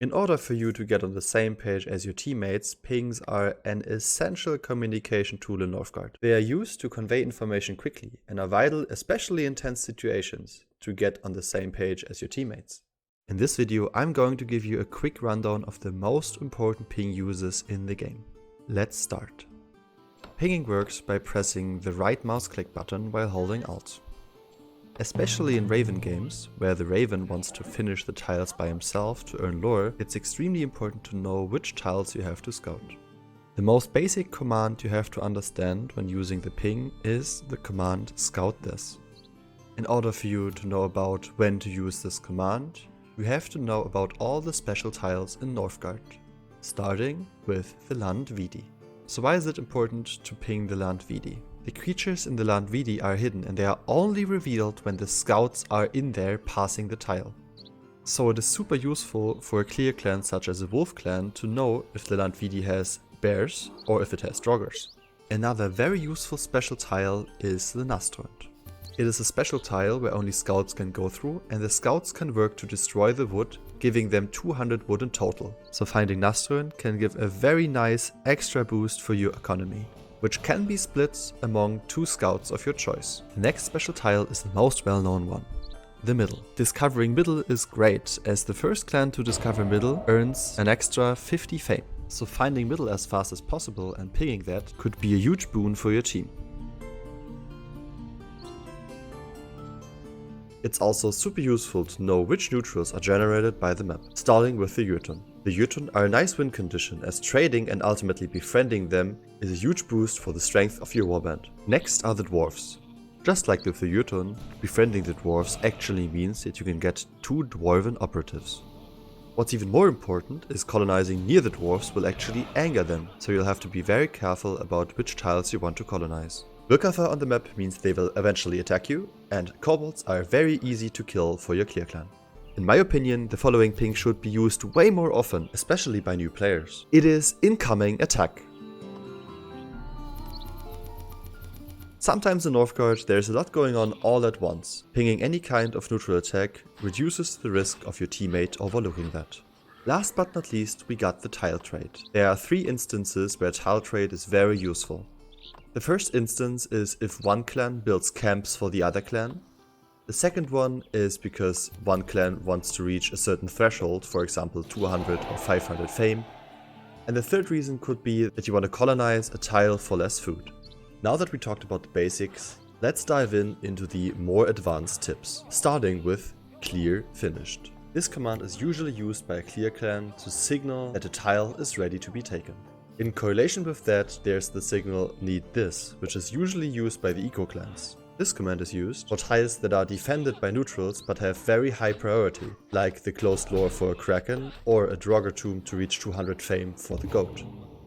In order for you to get on the same page as your teammates, pings are an essential communication tool in Northgard. They are used to convey information quickly and are vital, especially in tense situations, to get on the same page as your teammates. In this video, I'm going to give you a quick rundown of the most important ping uses in the game. Let's start. Pinging works by pressing the right mouse click button while holding Alt. Especially in Raven games, where the Raven wants to finish the tiles by himself to earn lore, it's extremely important to know which tiles you have to scout. The most basic command you have to understand when using the ping is the command scout this. In order for you to know about when to use this command, you have to know about all the special tiles in Northgard, starting with the Landvidi. So why is it important to ping the Landvidi? The creatures in the Landvidi are hidden and they are only revealed when the scouts are in there passing the tile. So it is super useful for a clear clan such as a wolf clan to know if the Landvidi has bears or if it has draugrs. Another very useful special tile is the Naströnd. It is a special tile where only scouts can go through, and the scouts can work to destroy the wood, giving them 200 wood in total. So finding Naströnd can give a very nice extra boost for your economy, which can be split among 2 scouts of your choice. The next special tile is the most well-known one, the middle. Discovering middle is great, as the first clan to discover middle earns an extra 50 fame. So finding middle as fast as possible and pinging that could be a huge boon for your team. It's also super useful to know which neutrals are generated by the map, starting with the Jotun. The Jotun are a nice win condition, as trading and ultimately befriending them is a huge boost for the strength of your warband. Next are the dwarves. Just like with the Jotun, befriending the dwarves actually means that you can get 2 dwarven operatives. What's even more important is colonizing near the dwarves will actually anger them, so you'll have to be very careful about which tiles you want to colonize. Wilkafa on the map means they will eventually attack you, and kobolds are very easy to kill for your clear clan. In my opinion, the following ping should be used way more often, especially by new players. It is incoming attack. Sometimes in Northgard there's a lot going on all at once. Pinging any kind of neutral attack reduces the risk of your teammate overlooking that. Last but not least, we got the tile trade. There are 3 instances where tile trade is very useful. The first instance is if one clan builds camps for the other clan. The second one is because one clan wants to reach a certain threshold, for example 200 or 500 fame. And the third reason could be that you want to colonize a tile for less food. Now that we talked about the basics, let's dive into the more advanced tips, starting with clear finished. This command is usually used by a clear clan to signal that a tile is ready to be taken. In correlation with that, there's the signal need this, which is usually used by the eco clans. This command is used for tiles that are defended by neutrals but have very high priority, like the closed lore for a kraken or a draugr tomb to reach 200 fame for the goat.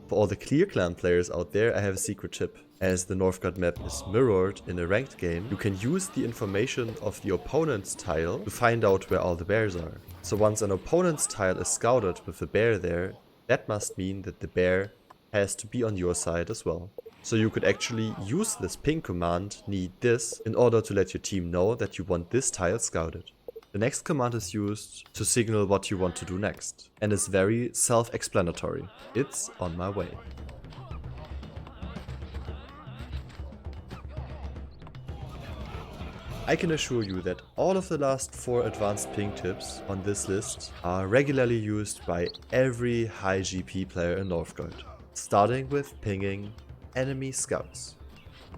For all the clear clan players out there, I have a secret tip. As the Northgard map is mirrored in a ranked game, you can use the information of the opponent's tile to find out where all the bears are. So once an opponent's tile is scouted with a bear there, that must mean that the bear has to be on your side as well. So you could actually use this ping command, need this, in order to let your team know that you want this tile scouted. The next command is used to signal what you want to do next, and is very self-explanatory. It's on my way. I can assure you that all of the last 4 advanced ping tips on this list are regularly used by every high GP player in Northgard, starting with pinging enemy scouts.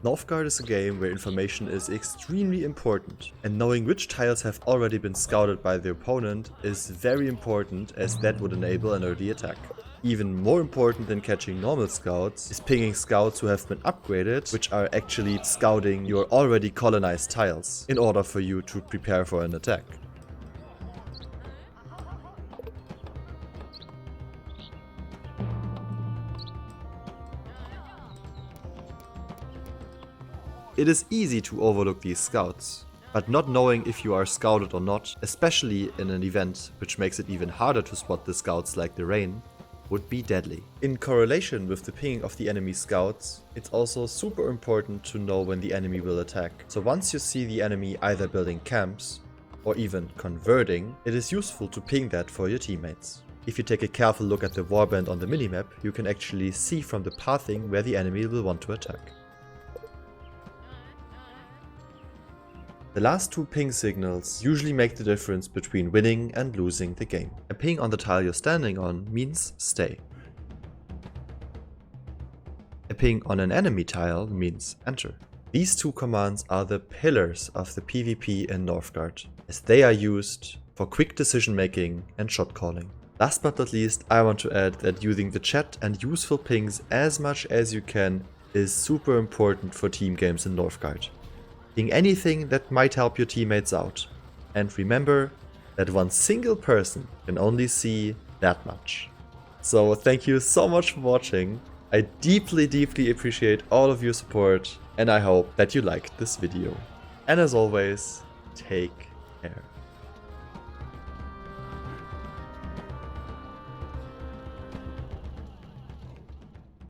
Northgard is a game where information is extremely important, and knowing which tiles have already been scouted by the opponent is very important, as that would enable an early attack. Even more important than catching normal scouts is pinging scouts who have been upgraded, which are actually scouting your already colonized tiles, in order for you to prepare for an attack. It is easy to overlook these scouts, but not knowing if you are scouted or not, especially in an event which makes it even harder to spot the scouts like the rain, would be deadly. In correlation with the pinging of the enemy scouts, it's also super important to know when the enemy will attack. So once you see the enemy either building camps or even converting, it is useful to ping that for your teammates. If you take a careful look at the warband on the minimap, you can actually see from the pathing where the enemy will want to attack. The last two ping signals usually make the difference between winning and losing the game. A ping on the tile you're standing on means stay. A ping on an enemy tile means enter. These two commands are the pillars of the PvP in Northgard, as they are used for quick decision making and shot calling. Last but not least, I want to add that using the chat and useful pings as much as you can is super important for team games in Northgard. Ping anything that might help your teammates out. And remember that one single person can only see that much. So thank you so much for watching. I deeply appreciate all of your support, and I hope that you liked this video. And as always, take care.